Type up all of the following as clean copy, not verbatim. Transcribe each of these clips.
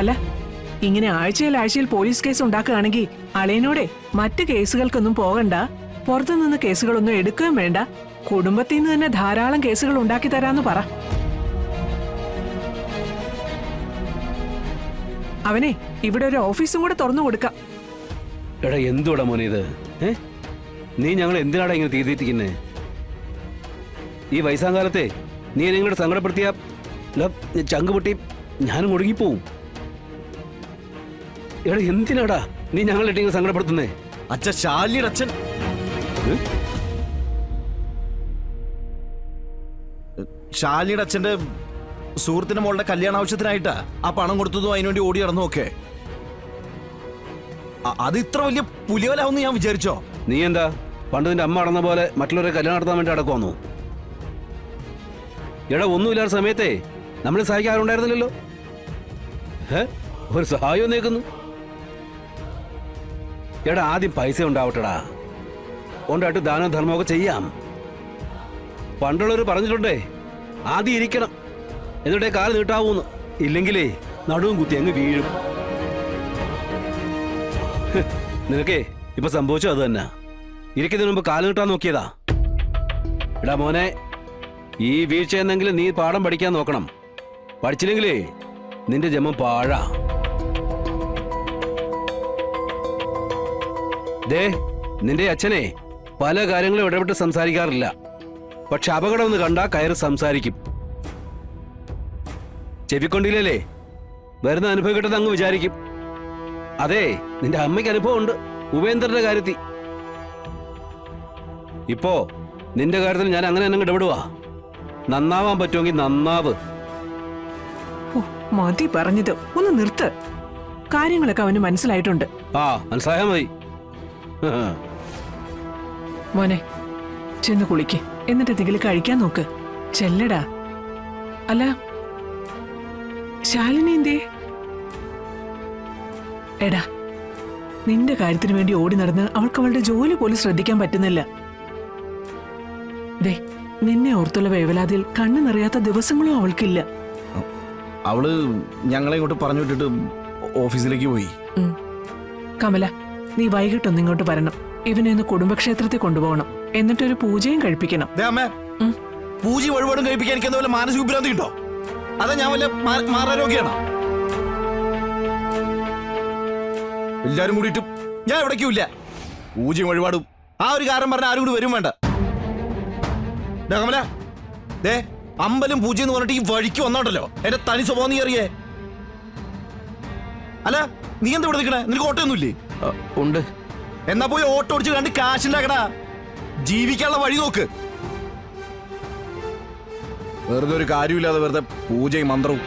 അല്ല, ഇങ്ങനെ ആഴ്ചയിൽ പോലീസ് കേസ് ഉണ്ടാക്കുകയാണെങ്കിൽ അളിയനോടെ മറ്റ് കേസുകൾക്കൊന്നും പോകണ്ട, പുറത്തുനിന്ന് കേസുകളൊന്നും എടുക്കുകയും വേണ്ട, കുടുംബത്തിൽ നിന്ന് തന്നെ ധാരാളം കേസുകൾ ഉണ്ടാക്കി തരാന്ന് പറ. അവനെ ഇവിടെ ഒരു ഓഫീസും കൂടെ തുറന്നു കൊടുക്കാം. എടാ എന്തുവാടാ മോനെ ഇത്? നീ ഞങ്ങൾ എന്തിനാടാ ഇങ്ങനെ തീർത്തിരിക്കുന്നേ? ഈ വയസ്സാങ്കാലത്തെ നീ നിങ്ങളുടെ സങ്കടപ്പെടുത്തിയ ചങ്ക് പൊട്ടി ഞാനും ഒടുങ്ങിപ്പോവും. എടാ എന്തിനാടാ നീ ഞങ്ങളെ ഇങ്ങനെ സങ്കടപ്പെടുത്തുന്നേ? അച്ഛൻ ശാലിനിയുടെ അച്ഛൻ ശാലിനിയുടെ അച്ഛന്റെ സുഹൃത്തിന്റെ മോളുടെ കല്യാണ ആവശ്യത്തിനായിട്ടാ ആ പണം കൊടുത്തതും അതിനുവേണ്ടി ഓടി നടന്നു ഒക്കെ. അത് ഇത്ര വലിയ പുലിയോലാവെന്ന് ഞാൻ വിചാരിച്ചോ? നീ എന്താ പണ്ട് നിന്റെ അമ്മ നടന്ന പോലെ മറ്റുള്ളവരെ കല്യാണം നടത്താൻ വേണ്ടി അടക്കുവന്നു? എടാ ഒന്നുമില്ലാത്ത സമയത്തെ നമ്മളെ സഹായിക്കാറുണ്ടായിരുന്നില്ലല്ലോ. ഒരു സഹായം നേക്കുന്നു. എടാ ആദ്യം പൈസ ഉണ്ടാവട്ടെടാ, ഉണ്ടായിട്ട് ദാനവും ധർമ്മമൊക്കെ ചെയ്യാം. പണ്ടുള്ളവർ പറഞ്ഞിട്ടുണ്ടേ, ആദ്യം ഇരിക്കണം എന്നിട്ടേ കാല് നീട്ടാവൂന്ന്, ഇല്ലെങ്കിലേ നടുവും കുത്തി അങ്ങ് വീഴും. നിനക്കേ ഇപ്പൊ സംഭവിച്ചോ അത് തന്നെ. ഇരിക്കുന്നതിന് മുമ്പ് കാല് നീട്ടാൻ നോക്കിയതാ. എടാ മോനെ, ഈ വീഴ്ച എന്നെങ്കിലും നീ പാഠം പഠിക്കാൻ നോക്കണം. പഠിച്ചില്ലെങ്കിലേ നിന്റെ ജന്മം പാഴാ. ദേ, നിന്റെ അച്ഛനെ പല കാര്യങ്ങളും ഇടപെട്ട് സംസാരിക്കാറില്ല. പക്ഷെ അപകടം ഒന്ന് കണ്ടാ കയറി സംസാരിക്കും. ചെവിക്കൊണ്ടില്ലേ വരുന്ന അനുഭവം കിട്ടുന്ന അങ്ങ് വിചാരിക്കും. അതെ, നിന്റെ അമ്മയ്ക്ക് അനുഭവമുണ്ട് ഉപേന്ദ്രന്റെ കാര്യത്തിൽ. ഇപ്പോ നിന്റെ കാര്യത്തിൽ ഞാൻ അങ്ങനെ തന്നെ ഇടപെടുവാ. നന്നാവാൻ പറ്റുമെങ്കിൽ നന്നാവ്. മതി പറഞ്ഞത്, ഒന്ന് നിർത്ത്. കാര്യങ്ങളൊക്കെ അവന് മനസ്സിലായിട്ടുണ്ട്. ആ, മനസ്സിലായാ മതി. മോനെ, ചെന്ന് കുളിക്ക്, എന്നിട്ട് എന്തെങ്കിലും കഴിക്കാൻ നോക്ക്. ചെല്ലടാ. അല്ല, ശാലിനി എന്തേ? എടാ, നിന്റെ കാര്യത്തിന് വേണ്ടി ഓടി നടന്ന് അവൾക്ക് അവളുടെ ജോലി പോലും ശ്രദ്ധിക്കാൻ പറ്റുന്നില്ല. ദേ, നിന്നെ ഓർത്തുള്ള വേവലാതിയിൽ കണ്ണു നിറയാത്ത ദിവസങ്ങളും അവൾക്കില്ല. അവള് ഞങ്ങളെ ഇങ്ങോട്ട് പറഞ്ഞു വിട്ടിട്ട് ഓഫീസിലേക്ക് പോയി. കമല, നീ വൈകിട്ടൊന്ന് ഇങ്ങോട്ട് വരണം. ഇവനെ ഒന്ന് കുടുംബക്ഷേത്രത്തിൽ കൊണ്ടുപോകണം. എന്നിട്ടൊരു പൂജയും കഴിപ്പിക്കണം. പൂജ വഴിപാടും കഴിപ്പിക്കാൻ എനിക്ക് വല്ല മാനസിക ഉപരാന്തി കിട്ടോ? അതാ ഞാൻ വല്ല മാറാരോഗ്യാണോ? എല്ലാരും കൂടിയിട്ട് ഞാൻ എവിടേക്കും ഇല്ല. പൂജയും വഴിപാടും ആ ഒരു കാരണം പറഞ്ഞ ആരും കൂടി വരും വേണ്ട. കമല, ദേ, അമ്പലം പൂജ എന്ന് പറഞ്ഞിട്ട് ഈ വഴിക്ക് വന്നോണ്ടല്ലോ എന്റെ തനി സ്വഭാവം നീ അറിയേ? അല്ല, നീ എന്താ ഇവിടെ നിൽക്കണേ? നിനക്ക് ഓട്ടമൊന്നുമില്ലേ? ഉണ്ട്. എന്നാ പോയി ഓട്ടോ ഓടിച്ച് കണ്ട് കാശുണ്ടാക്കടാ. ജീവിക്കാനുള്ള വഴി നോക്ക്. വെറുതെ ഒരു കാര്യമില്ലാതെ വെറുതെ പൂജയും മന്ത്രവും.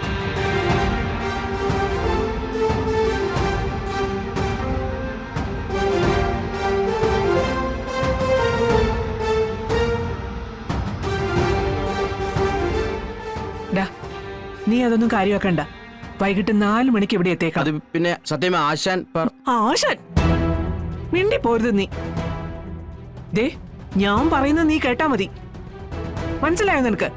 നീ അതൊന്നും കാര്യമാക്കണ്ട. വൈകിട്ട് 4 മണിക്ക് ഇവിടെ എത്തേക്കാം. അത് പിന്നെ സത്യം ആശാൻ ആശാൻ മിണ്ടി പോരുത് നീ. ദേ, ഞാൻ പറയുന്നത് നീ കേട്ടാ മതി. മനസ്സിലായോ നിനക്ക്?